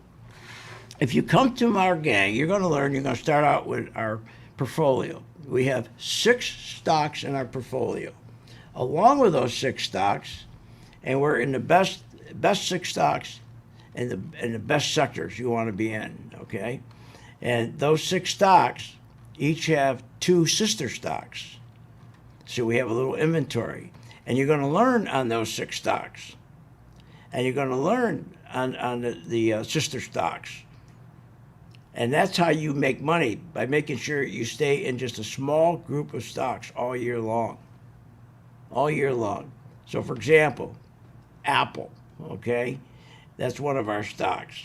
if you come to our gang, you're going to learn, you're going to start out with our portfolio. We have 6 stocks in our portfolio. Along with those 6 stocks, and we're in the best 6 stocks in the best sectors you want to be in, okay? And those 6 stocks each have 2 sister stocks. So we have a little inventory. And you're going to learn on those 6 stocks. And you're going to learn on the sister stocks. And that's how you make money, by making sure you stay in just a small group of stocks all year long. All year long. So, for example, Apple, okay? That's one of our stocks.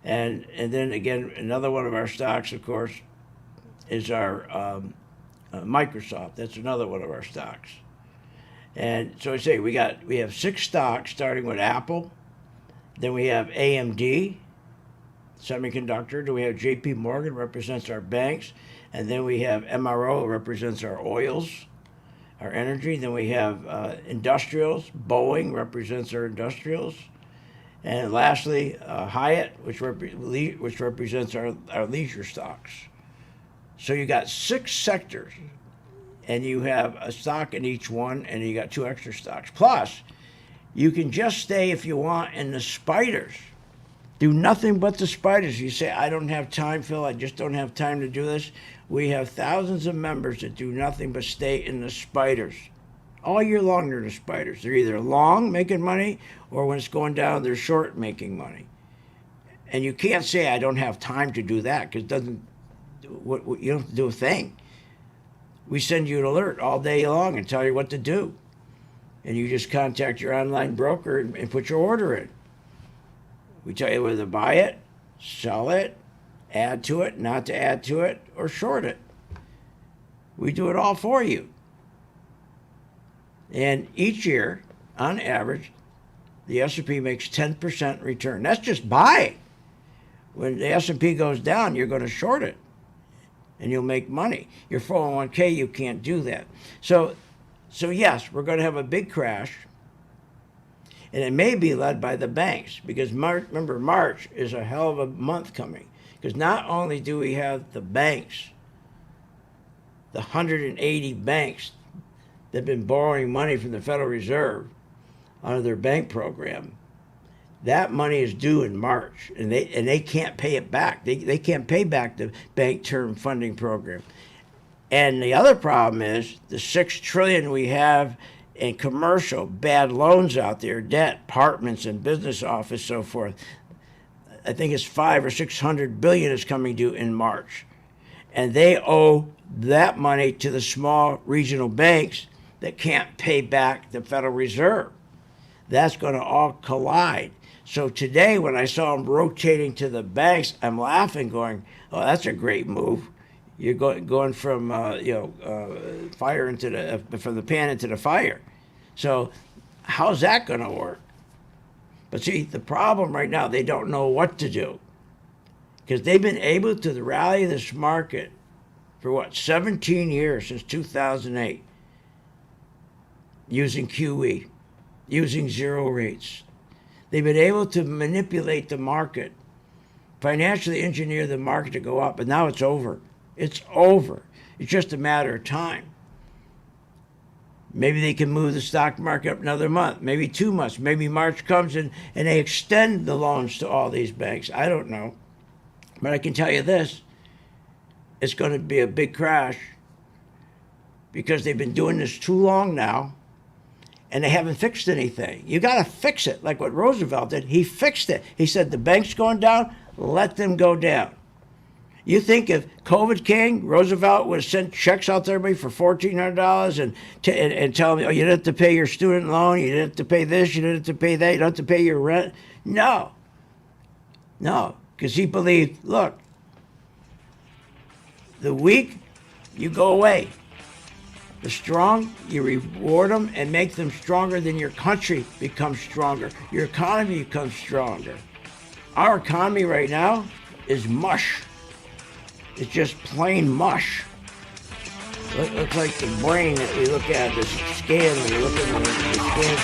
And then, again, another one of our stocks, of course, is our Microsoft. That's another one of our stocks. And so I say we have 6 stocks, starting with Apple. Then we have AMD, semiconductor. Then we have JP Morgan, represents our banks. And then we have MRO, represents our oils, our energy. Then we have industrials. Boeing represents our industrials. And lastly, Hyatt, which represents our leisure stocks. So you got 6 sectors, and you have a stock in each one, and you got 2 extra stocks. Plus, you can just stay, if you want, in the spiders. Do nothing but the spiders. You say, I don't have time, Phil. I just don't have time to do this. We have thousands of members that do nothing but stay in the spiders. All year long, they're the spiders. They're either long, making money, or when it's going down, they're short, making money. And you can't say, I don't have time to do that, because it doesn't, you don't have to do a thing. We send you an alert all day long and tell you what to do. And you just contact your online broker and put your order in. We tell you whether to buy it, sell it, add to it, not to add to it, or short it. We do it all for you. And each year, on average, the S&P makes 10% return. That's just buying. When the S&P goes down, you're going to short it, and you'll make money. Your 401k, you can't do that. So yes, we're going to have a big crash, and it may be led by the banks, because remember, March is a hell of a month coming, because not only do we have the banks, the 180 banks that have been borrowing money from the Federal Reserve under their bank program, that money is due in March, and they can't pay it back. They can't pay back the bank term funding program. And the other problem is the $6 trillion we have in commercial bad loans out there, debt, apartments and business office, so forth. I think it's $500 or $600 billion is coming due in March, and they owe that money to the small regional banks that can't pay back the Federal Reserve. That's going to all collide. So today, when I saw them rotating to the banks, I'm laughing, going, "Oh, that's a great move. You're going from fire into from the pan into the fire." So, how's that going to work? But see, the problem right now, they don't know what to do, because they've been able to rally this market for 17 years, since 2008, using QE, using zero rates. They've been able to manipulate the market, financially engineer the market to go up, but now it's over. It's over. It's just a matter of time. Maybe they can move the stock market up another month, maybe 2 months. Maybe March comes and they extend the loans to all these banks. I don't know. But I can tell you this, it's going to be a big crash, because they've been doing this too long now, and they haven't fixed anything. You got to fix it, like what Roosevelt did. He fixed it. He said, the bank's going down, let them go down. You think if COVID came, Roosevelt would have sent checks out to everybody for $1,400 and tell them, oh, you didn't have to pay your student loan, you didn't have to pay this, you didn't have to pay that, you don't have to pay your rent? No, because he believed, look, the weak, you go away. The strong, you reward them and make them stronger, then your country becomes stronger. Your economy becomes stronger. Our economy right now is mush. It's just plain mush. Looks like the brain that we look at, the scan, when you look at the scans.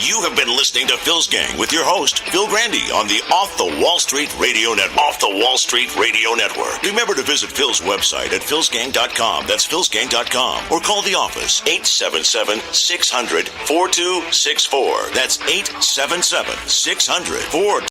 You have been listening to Phil's Gang with your host, Phil Grande, on the Off the Wall Street Radio Network. Off the Wall Street Radio Network. Remember to visit Phil's website at philsgang.com. That's philsgang.com. Or call the office, 877-600-4264. That's 877-600-4264.